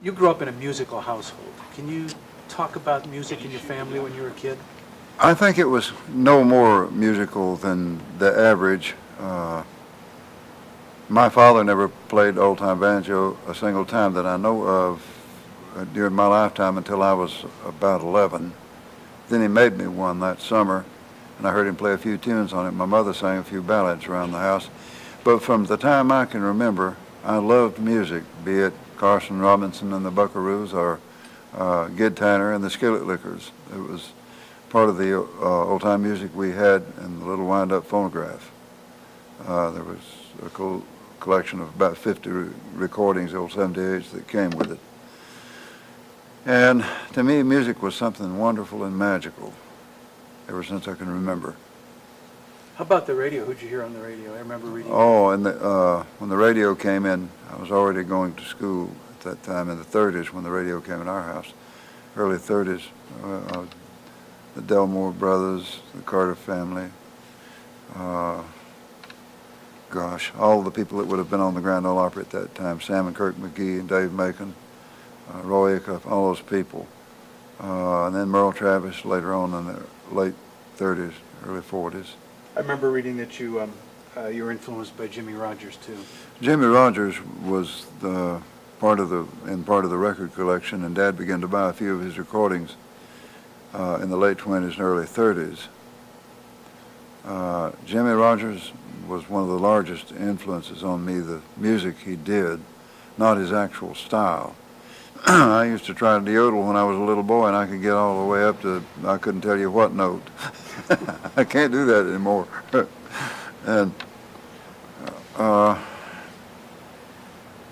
You grew up in a musical household. Can you talk about music in your family when you were a kid? I think it was no more musical than the average. My father never played old-time banjo a single time that I know of during my lifetime until I was about 11. Then he made me one that summer, and I heard him play a few tunes on it. My mother sang a few ballads around the house. But from the time I can remember, I loved music, be it Carson Robinson and the Buckaroos or Gid Tanner and the Skillet Lickers. It was part of the old-time music we had in the little wind-up phonograph. There was a collection of about 50 recordings, old 78s, that came with it. And to me, music was something wonderful and magical ever since I can remember. How about the radio? Who'd you hear on the radio? I remember reading. Oh, and when the radio came in, I was already going to school at that time in the 30s when the radio came in our house, early 30s. The Delmore brothers, the Carter family, all the people that would have been on the Grand Ole Opry at that time, Sam and Kirk McGee and Dave Macon, Roy Acuff, all those people. And then Merle Travis later on in the late 30s, early 40s. I remember reading that you were influenced by Jimmy Rogers too. Jimmy Rogers was part of the record collection, and Dad began to buy a few of his recordings in the late 20s and early 30s. Jimmy Rogers was one of the largest influences on me, the music he did, not his actual style. I used to try to yodel when I was a little boy, and I could get all the way up to, I couldn't tell you what note. I can't do that anymore. And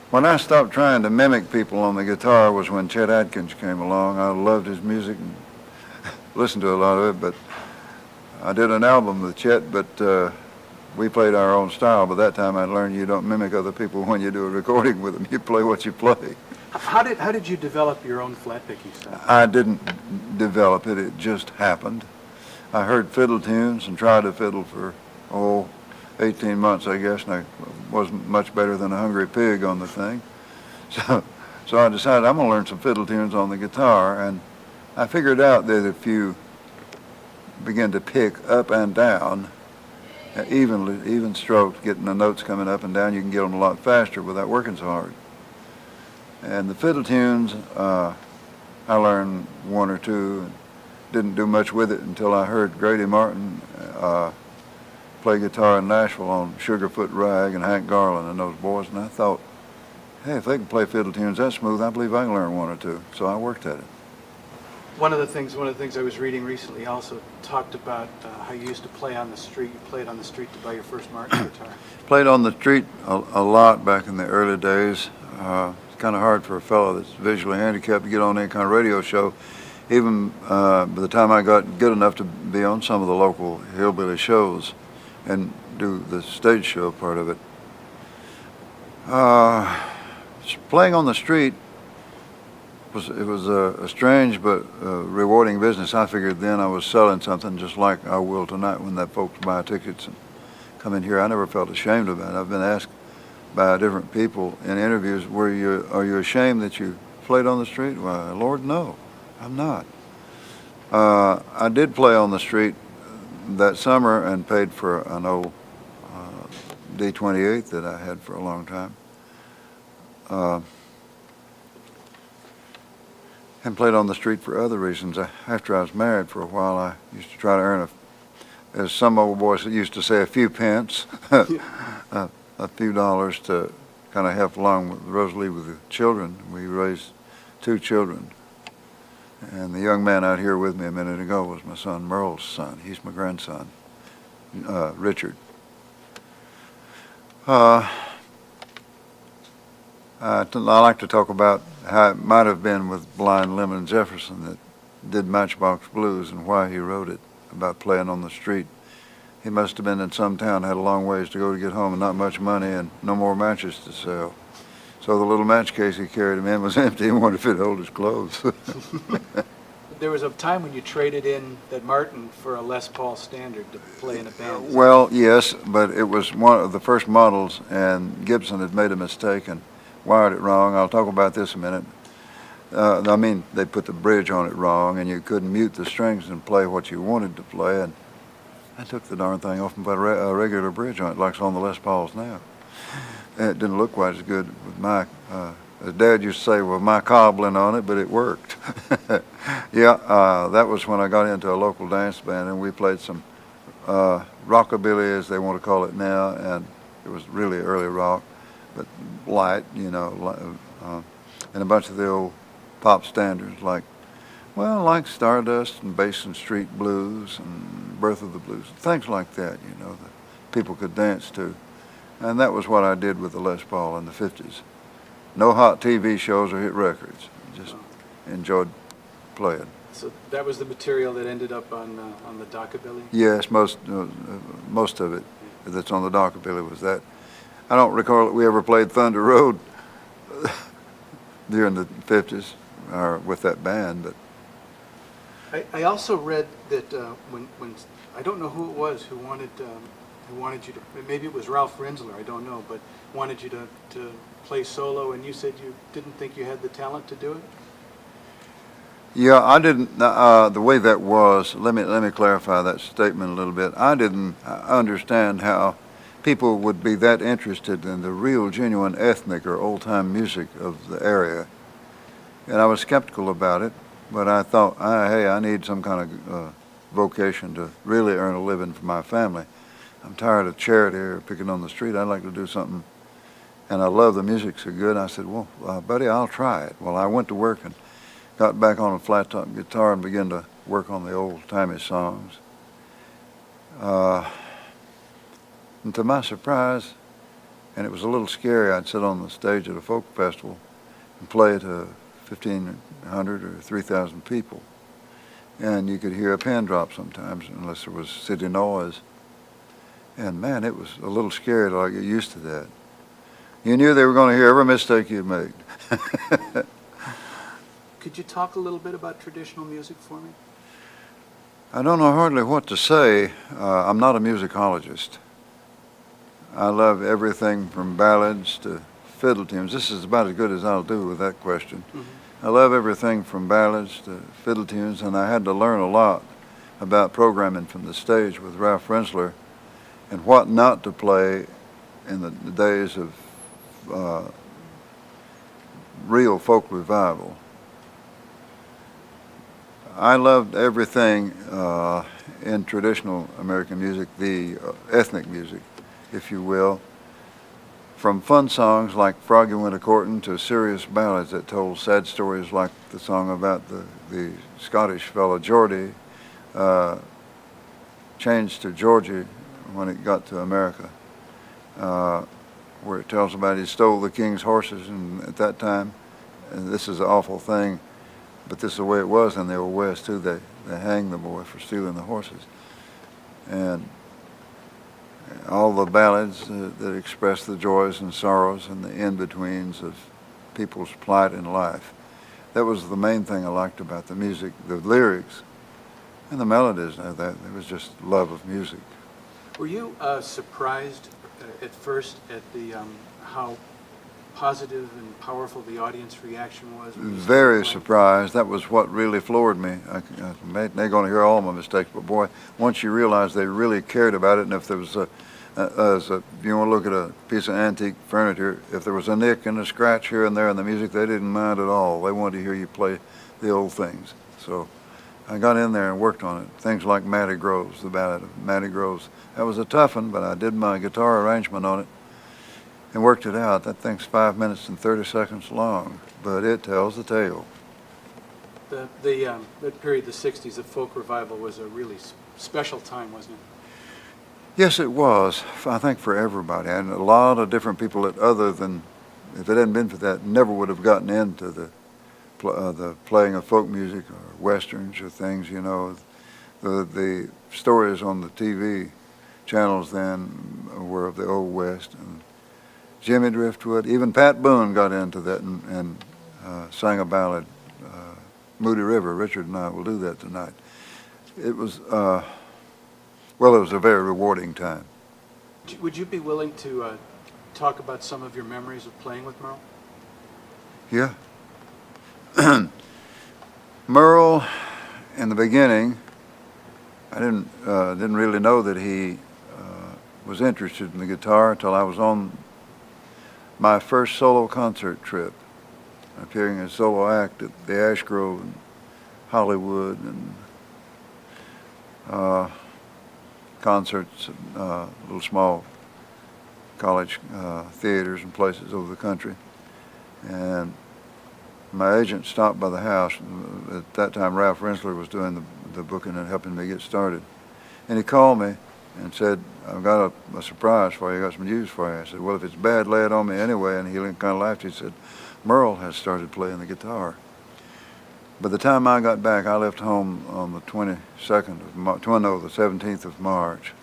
when I stopped trying to mimic people on the guitar was when Chet Atkins came along. I loved his music and listened to a lot of it, but I did an album with Chet, but we played our own style. By that time, I'd learned you don't mimic other people when you do a recording with them. You play what you play. How did you develop your own flat picking style? I didn't develop it. It just happened. I heard fiddle tunes and tried to fiddle for, 18 months, I guess, and I wasn't much better than a hungry pig on the thing. So I decided I'm going to learn some fiddle tunes on the guitar, and I figured out that if you begin to pick up and down, even strokes, getting the notes coming up and down, you can get them a lot faster without working so hard. And the fiddle tunes, I learned one or two, and didn't do much with it until I heard Grady Martin play guitar in Nashville on Sugarfoot Rag and Hank Garland and those boys, and I thought, hey, if they can play fiddle tunes that smooth, I believe I can learn one or two. So I worked at it. One of the things I was reading recently also talked about how you used to play on the street. You played on the street to buy your first Martin guitar. Played on the street a lot back in the early days. It's kind of hard for a fellow that's visually handicapped to get on any kind of radio show. Even by the time I got good enough to be on some of the local hillbilly shows and do the stage show part of it. Playing on the street was a strange but rewarding business. I figured then I was selling something just like I will tonight when that folks buy tickets and come in here. I never felt ashamed about it. I've been asked by different people in interviews, are you ashamed that you played on the street? Why, Lord, no, I'm not. I did play on the street that summer and paid for an old D28 that I had for a long time. And played on the street for other reasons. After I was married for a while, I used to try to earn, as some old boys used to say, a few pence, a few dollars to kind of help along with Rosalie with the children. We raised 2 children. And the young man out here with me a minute ago was my son Merle's son. He's my grandson, Richard. I like to talk about how it might have been with Blind Lemon Jefferson that did Matchbox Blues and why he wrote it about playing on the street. He must have been in some town, had a long ways to go to get home and not much money and no more matches to sell. So the little match case he carried him in was empty and wondered if it'd hold his clothes. There was a time when you traded in that Martin for a Les Paul Standard to play in a band. Well, yes, but it was one of the first models, and Gibson had made a mistake and wired it wrong. I'll talk about this a minute. I mean, they put the bridge on it wrong, and you couldn't mute the strings and play what you wanted to play. And I took the darn thing off and put a regular bridge on it, like it's on the Les Pauls now. And it didn't look quite as good with my, as Dad used to say, with my cobbling on it, but it worked. Yeah, that was when I got into a local dance band, and we played some rockabilly, as they want to call it now, and it was really early rock, but light, you know, and a bunch of the old pop standards like Stardust and Basin Street Blues and Birth of the Blues, things like that, you know, that people could dance to. And that was what I did with the Les Paul in the 50s. No hot TV shows or hit records. Just enjoyed playing. So that was the material that ended up on the Dockabilly? Yes, most of it that's on the Dockabilly was that. I don't recall that we ever played Thunder Road during the 50s with that band, but I also read that when I don't know who it was who wanted you to, maybe it was Ralph Rensler, I don't know, but wanted you to play solo, and you said you didn't think you had the talent to do it? yeah, I didn't. The way that was, let me clarify that statement a little bit. I didn't understand how people would be that interested in the real, genuine ethnic or old-time music of the area, and I was skeptical about it. But I thought, hey, I need some kind of vocation to really earn a living for my family. I'm tired of charity or picking on the street. I'd like to do something, and I love the music so good. I said, well, buddy, I'll try it. Well, I went to work and got back on a flat-top guitar and began to work on the old-timey songs. And to my surprise, and it was a little scary, I'd sit on the stage at a folk festival and play to 1,500 or 3,000 people. And you could hear a pin drop sometimes, unless there was city noise. And man, it was a little scary to get used to that. You knew they were going to hear every mistake you made. Could you talk a little bit about traditional music for me? I don't know hardly what to say. I'm not a musicologist. I love everything from ballads to fiddle tunes. This is about as good as I'll do with that question. Mm-hmm. I love everything from ballads to fiddle tunes, and I had to learn a lot about programming from the stage with Ralph Rensler and what not to play in the days of real folk revival. I loved everything in traditional American music, the ethnic music, if you will, from fun songs like Froggy Went A-Courtin' to serious ballads that told sad stories like the song about the Scottish fellow Geordie, changed to Georgie when it got to America, where it tells about he stole the king's horses, and at that time, and this is an awful thing, but this is the way it was in the Old West too. They hanged the boy for stealing the horses. And all the ballads that express the joys and sorrows and the in-betweens of people's plight in life. That was the main thing I liked about the music, the lyrics, and the melodies. It was just love of music. Were you surprised at first at the how positive and powerful the audience reaction was? Very surprised. That was what really floored me. They're going to hear all my mistakes, but boy, once you realize they really cared about it, and if there was if you want to look at a piece of antique furniture, if there was a nick and a scratch here and there in the music, they didn't mind at all. They wanted to hear you play the old things. So I got in there and worked on it. Things like Mattie Groves, the ballad of Mattie Groves. That was a tough one, but I did my guitar arrangement on it and worked it out. That thing's 5 minutes and 30 seconds long, but it tells the tale. That period, the 60s, the folk revival was a really special time, wasn't it? Yes, it was, I think, for everybody. And a lot of different people that other than, if it hadn't been for that, never would have gotten into the playing of folk music or westerns or things, you know. The stories on the TV channels then were of the Old West. And Jimmy Driftwood, even Pat Boone got into that and sang a ballad, Moody River. Richard and I will do that tonight. It was, it was a very rewarding time. Would you be willing to talk about some of your memories of playing with Merle? Yeah. Merle, in the beginning, I didn't really know that he was interested in the guitar until I was on my first solo concert trip, appearing as a solo act at the Ash Grove in Hollywood, and concerts, little small college theaters and places over the country. And my agent stopped by the house. At that time, Ralph Rensler was doing the booking and helping me get started. And he called me and said, I've got a surprise for you. I got some news for you. I said, well, if it's bad, lay it on me anyway. And he kind of laughed. He said, Merle has started playing the guitar. By the time I got back, I left home on the 22nd of March, no, the 17th of March.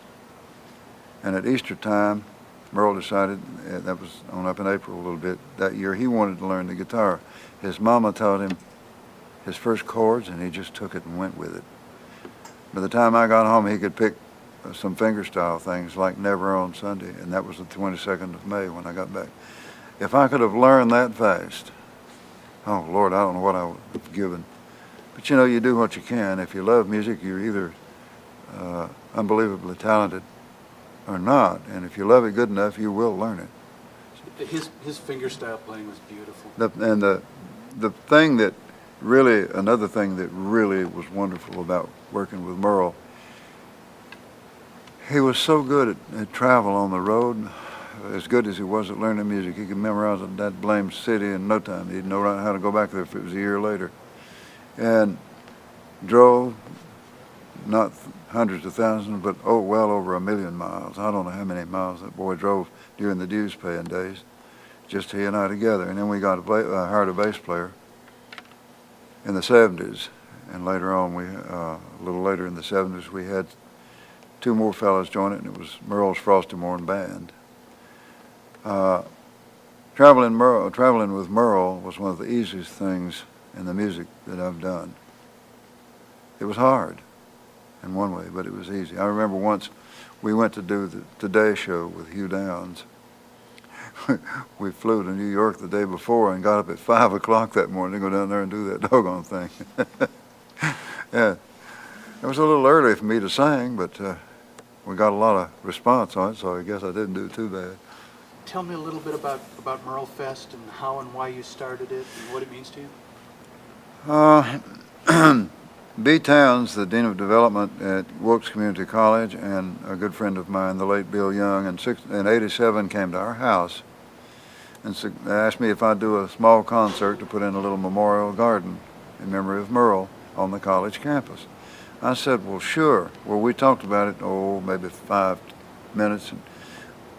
And at Easter time, Merle decided, that was on up in April a little bit, that year he wanted to learn the guitar. His mama taught him his first chords, and he just took it and went with it. By the time I got home, he could pick some fingerstyle things like Never on Sunday, and that was the 22nd of May when I got back. If I could have learned that fast, oh, Lord, I don't know what I would have given. But, you know, you do what you can. If you love music, you're either unbelievably talented or not. And if you love it good enough, you will learn it. His fingerstyle playing was beautiful. The thing that really, another thing that really was wonderful about working with Merle, he was so good at travel on the road, as good as he was at learning music. He could memorize that blamed city in no time. He'd know how to go back there if it was a year later. And drove not hundreds of thousands, but well over 1 million miles. I don't know how many miles that boy drove during the dues paying days, just he and I together. And then we got hired a bass player in the 70s. And later on, a little later in the 70s, we had 2 more fellows join it, and it was Merle's Frosty Morn band. Traveling with Merle was one of the easiest things in the music that I've done. It was hard in one way, but it was easy. I remember once we went to do the Today Show with Hugh Downs. We flew to New York the day before and got up at 5 o'clock that morning to go down there and do that doggone thing. Yeah, it was a little early for me to sing, but we got a lot of response on it, so I guess I didn't do too bad. Tell me a little bit about Merle Fest and how and why you started it and what it means to you. B. Towns, the Dean of Development at Wilkes Community College, and a good friend of mine, the late Bill Young, in '87 came to our house and asked me if I'd do a small concert to put in a little memorial garden in memory of Merle on the college campus. I said, well, sure. Well, we talked about it, maybe 5 minutes, and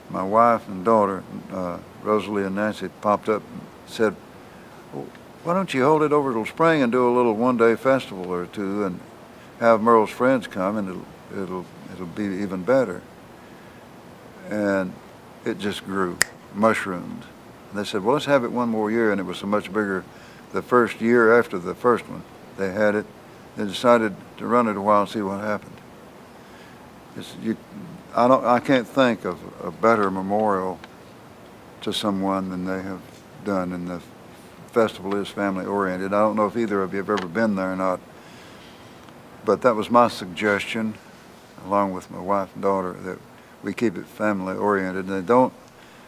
my wife and daughter, Rosalie and Nancy, popped up and said, well, why don't you hold it over till spring and do a little one-day festival or two and have Merle's friends come, and it'll be even better. And it just grew, mushroomed. And they said, well, let's have it one more year, and it was so much bigger. The first year after the first one, they had it. They decided to run it a while and see what happened. I can't think of a better memorial to someone than they have done, and the festival is family oriented. I don't know if either of you have ever been there or not, but that was my suggestion, along with my wife and daughter, that we keep it family oriented. And they don't,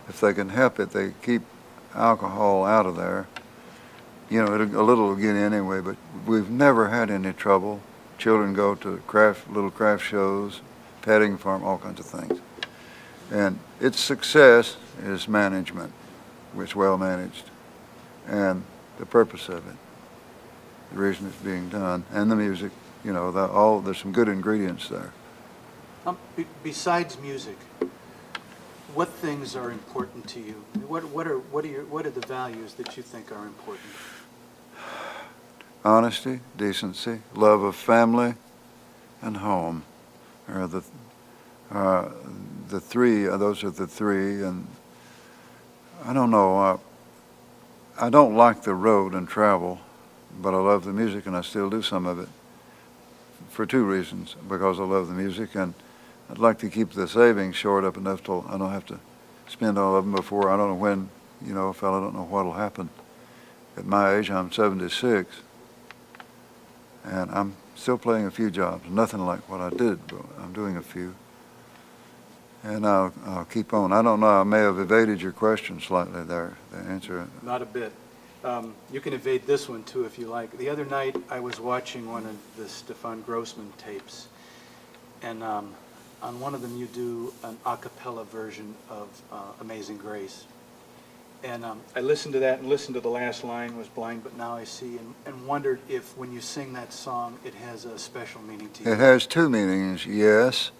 if they can help it, they keep alcohol out of there. You know, a little will get in anyway, but we've never had any trouble. Children go to little craft shows, petting farm, all kinds of things. And its success is management, it's well managed, and the purpose of it, the reason it's being done, and the music. You know, there's some good ingredients there. Besides music, what things are important to you? What are the values that you think are important? Honesty, decency, love of family, and home are the three. Those are the three, and I don't know. I don't like the road and travel, but I love the music, and I still do some of it for 2 reasons. Because I love the music, and I'd like to keep the savings short up enough till I don't have to spend all of them before. I don't know when. You know, a fellow don't know what'll happen. at my age, I'm 76, and I'm still playing a few jobs. Nothing like what I did, but I'm doing a few. And I'll keep on. I don't know, I may have evaded your question slightly there, the answer. Not a bit. You can evade this one too if you like. The other night I was watching one of the Stefan Grossman tapes, and on one of them you do an a cappella version of Amazing Grace. And I listened to that and listened to the last line, was blind but now I see, and wondered if when you sing that song it has a special meaning to you. It has two meanings, yes.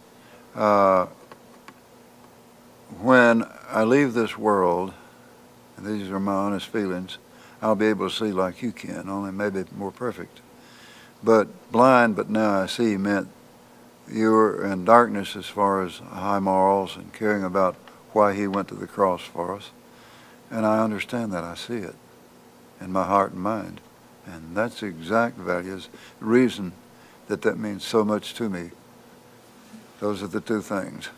When I leave this world, and these are my honest feelings, I'll be able to see like you can, only maybe more perfect. But blind but now I see meant you were in darkness as far as high morals and caring about why he went to the cross for us. And I understand that. I see it in my heart and mind. And that's the exact values, reason that means so much to me. Those are the two things.